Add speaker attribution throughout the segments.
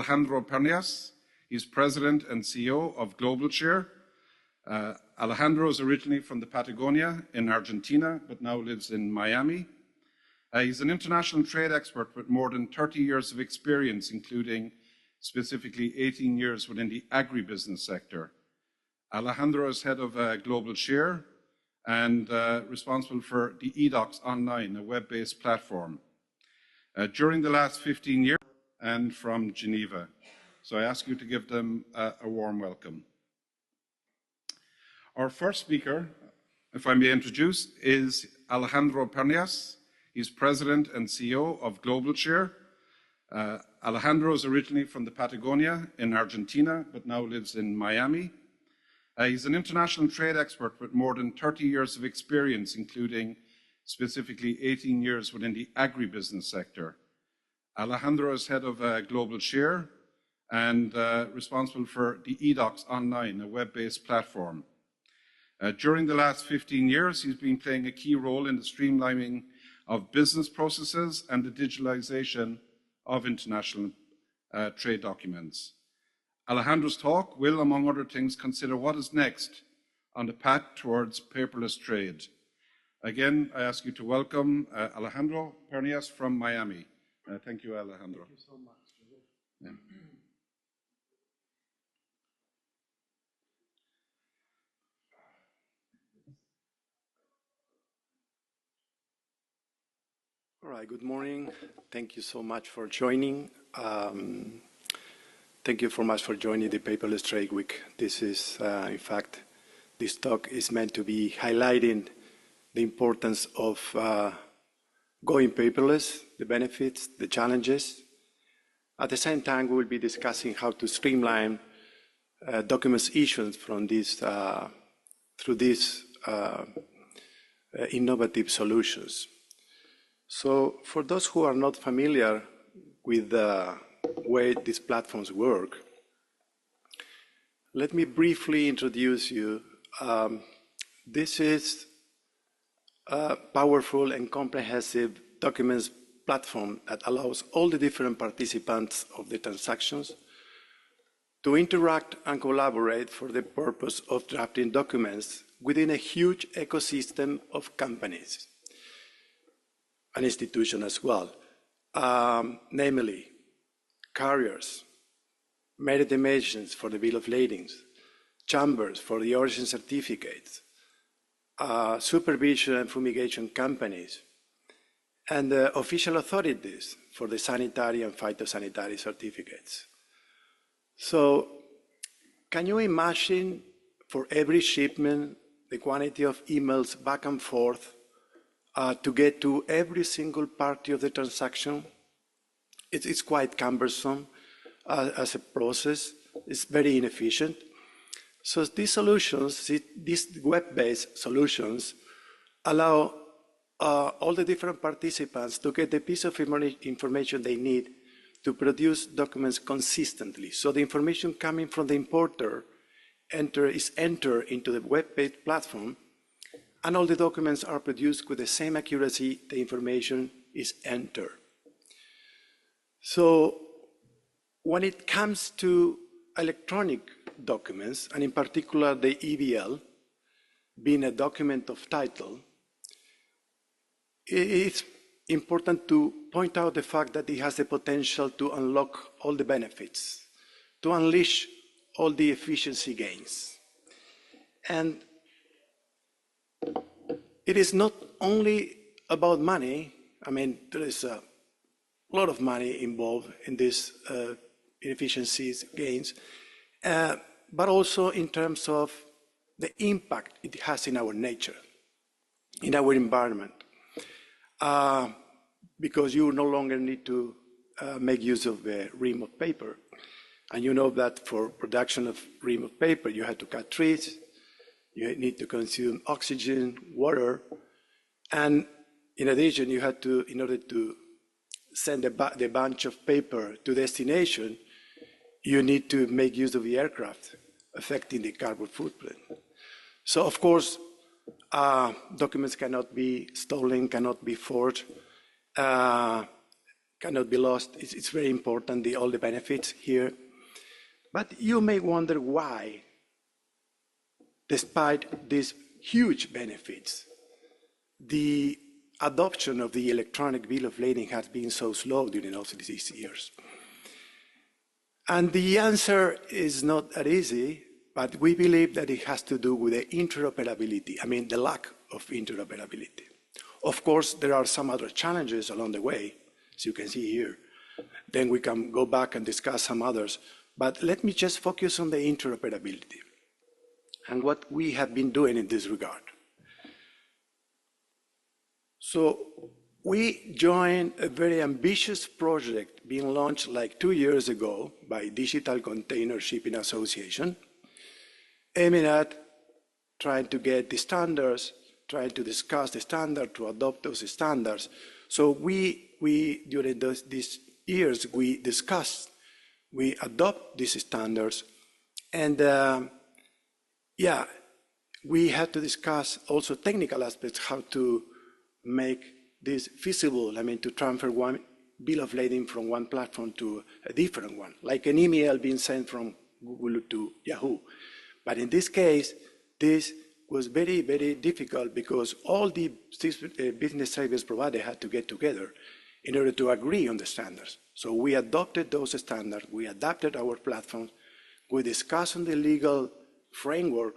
Speaker 1: Alejandro Pernias. He's President and CEO of GlobalShare. Alejandro is originally from the Patagonia in Argentina, but now lives in Miami. He's an international trade expert with more than 30 years of experience, including specifically 18 years within the agribusiness sector. Alejandro is head of GlobalShare and responsible for the edoxOnline, a web-based platform. During the last 15 years, and from Geneva. So I ask you to give them a warm welcome. Our first speaker, if I may introduce, is Alejandro Pernias. He's President and CEO of GlobalShare. Alejandro is originally from the Patagonia in Argentina, but now lives in Miami. He's an international trade expert with more than 30 years of experience, including specifically 18 years within the agribusiness sector. Alejandro is head of GlobalShare and responsible for the edoxOnline, a web-based platform. During the last 15 years, he's been playing a key role in the streamlining of business processes and the digitalization of international trade documents. Alejandro's talk will, among other things, consider what is next on the path towards paperless trade. Again, I ask you to welcome Alejandro Pernias from Miami. Thank you, Alejandro.
Speaker 2: Thank you so much.
Speaker 1: Yeah.
Speaker 2: All right, good morning. Thank you so much for joining. Thank you so much for joining the Paperless Trade Week. This is, in fact, this talk is meant to be highlighting the importance of going paperless, the benefits, the challenges. At the same time, we will be discussing how to streamline documents issued from this, through these innovative solutions. So for those who are not familiar with the way these platforms work, let me briefly introduce you. This is a powerful and comprehensive documents platform that allows all the different participants of the transactions to interact and collaborate for the purpose of drafting documents within a huge ecosystem of companies, an institution as well, namely carriers, legitimations for the bill of ladings, chambers for the origin certificates, supervision and fumigation companies, and the official authorities for the sanitary and phytosanitary certificates. So can you imagine for every shipment the quantity of emails back and forth to get to every single party of the transaction? It's quite cumbersome as a process. It's very inefficient. So these solutions, these web-based solutions, allow all the different participants to get the piece of information they need to produce documents consistently. So the information coming from the importer is entered into the web-based platform, and all the documents are produced with the same accuracy the information is entered. So when it comes to electronic documents, and in particular the EBL, being a document of title, it's important to point out the fact that it has the potential to unlock all the benefits, to unleash all the efficiency gains. And it is not only about money. I mean, there is a lot of money involved in these efficiencies gains, but also in terms of the impact it has in our nature, in our environment. Because you no longer need to make use of the ream of paper. And you know that for production of ream of paper, you had to cut trees, you need to consume oxygen, water, and in addition, you had to, in order to send the bunch of paper to destination, you need to make use of the aircraft, affecting the carbon footprint. So of course, documents cannot be stolen, cannot be forged. cannot be lost. It's very important, all the benefits here. But you may wonder why, despite these huge benefits, the adoption of the electronic bill of lading has been so slow during all these years. And the answer is not that easy, but we believe that it has to do with the interoperability, the lack of interoperability. Of course, there are some other challenges along the way, as you can see here. Then we can go back and discuss some others. But let me just focus on the interoperability and what we have been doing in this regard. So we joined a very ambitious project being launched like 2 years ago by Digital Container Shipping Association, aiming at trying to get the standards, trying to discuss the standard, to adopt those standards. So we during these years, we discussed, we adopt these standards, and we had to discuss also technical aspects, how to make this feasible, to transfer one bill of lading from one platform to a different one, like an email being sent from Google to Yahoo. But in this case, this was very, very difficult because all the business service providers had to get together in order to agree on the standards. So we adopted those standards, we adapted our platforms, we discussed on the legal framework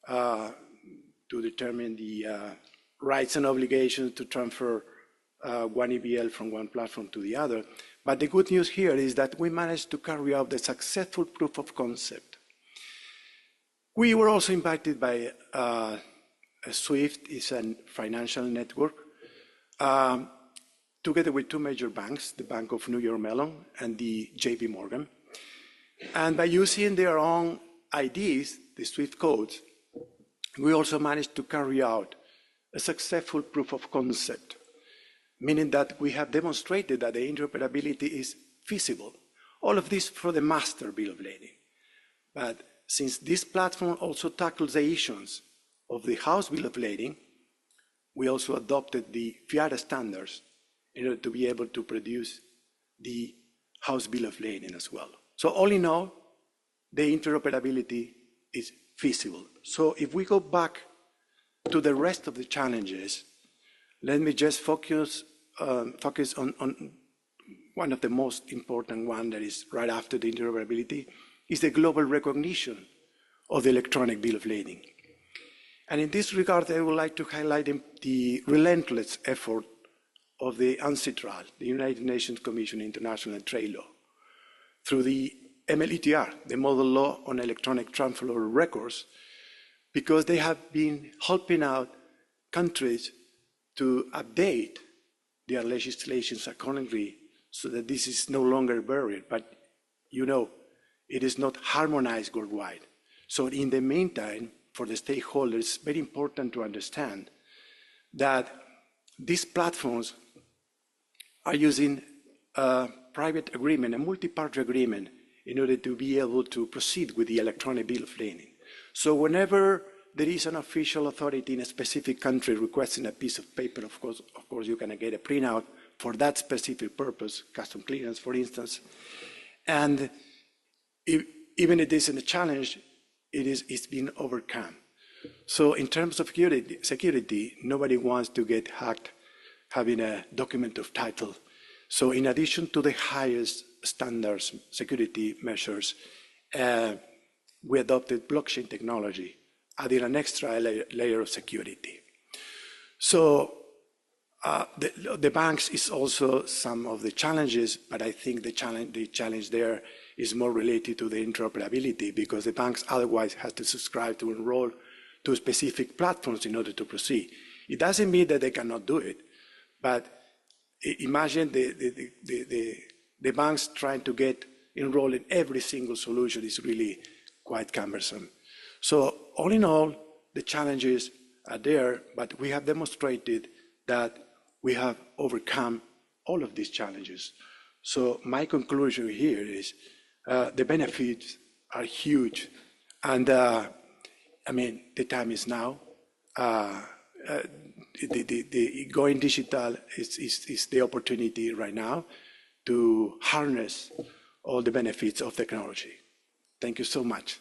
Speaker 2: to determine the rights and obligations to transfer one EBL from one platform to the other. But the good news here is that we managed to carry out the successful proof of concept. We were also impacted by SWIFT, is a financial network, together with two major banks, the Bank of New York Mellon and the JP Morgan. And by using their own IDs, the SWIFT codes, we also managed to carry out a successful proof of concept, meaning that we have demonstrated that the interoperability is feasible. All of this for the master bill of lading. But since this platform also tackles the issues of the house bill of lading, we also adopted the FIARA standards in order to be able to produce the house bill of lading as well. So all in all, the interoperability is feasible. So if we go back to the rest of the challenges, let me just focus on one of the most important one that is right after the interoperability, is the global recognition of the electronic bill of lading. And in this regard, I would like to highlight the relentless effort of the UNCITRAL, the United Nations Commission on International Trade Law, through the MLETR, the Model Law on Electronic Transfer of Records, because they have been helping out countries to update their legislations accordingly so that this is no longer a barrier, but it is not harmonized worldwide. So in the meantime, for the stakeholders, it's very important to understand that these platforms are using a private agreement, a multi-party agreement, in order to be able to proceed with the electronic bill of lading. So whenever there is an official authority in a specific country requesting a piece of paper, of course you can get a printout for that specific purpose, custom clearance, for instance. And even if it isn't a challenge, it's been overcome. So in terms of security, nobody wants to get hacked having a document of title. So in addition to the highest standards, security measures, we adopted blockchain technology, adding an extra layer of security. So the banks is also some of the challenges, but I think the challenge there is more related to the interoperability, because the banks otherwise have to subscribe to enroll to specific platforms in order to proceed. It doesn't mean that they cannot do it, but imagine the banks trying to get enrolled in every single solution is really quite cumbersome. So all in all, the challenges are there, but we have demonstrated that we have overcome all of these challenges. So my conclusion here is the benefits are huge. And the time is now. The going digital is the opportunity right now. to harness all the benefits of technology. Thank you so much.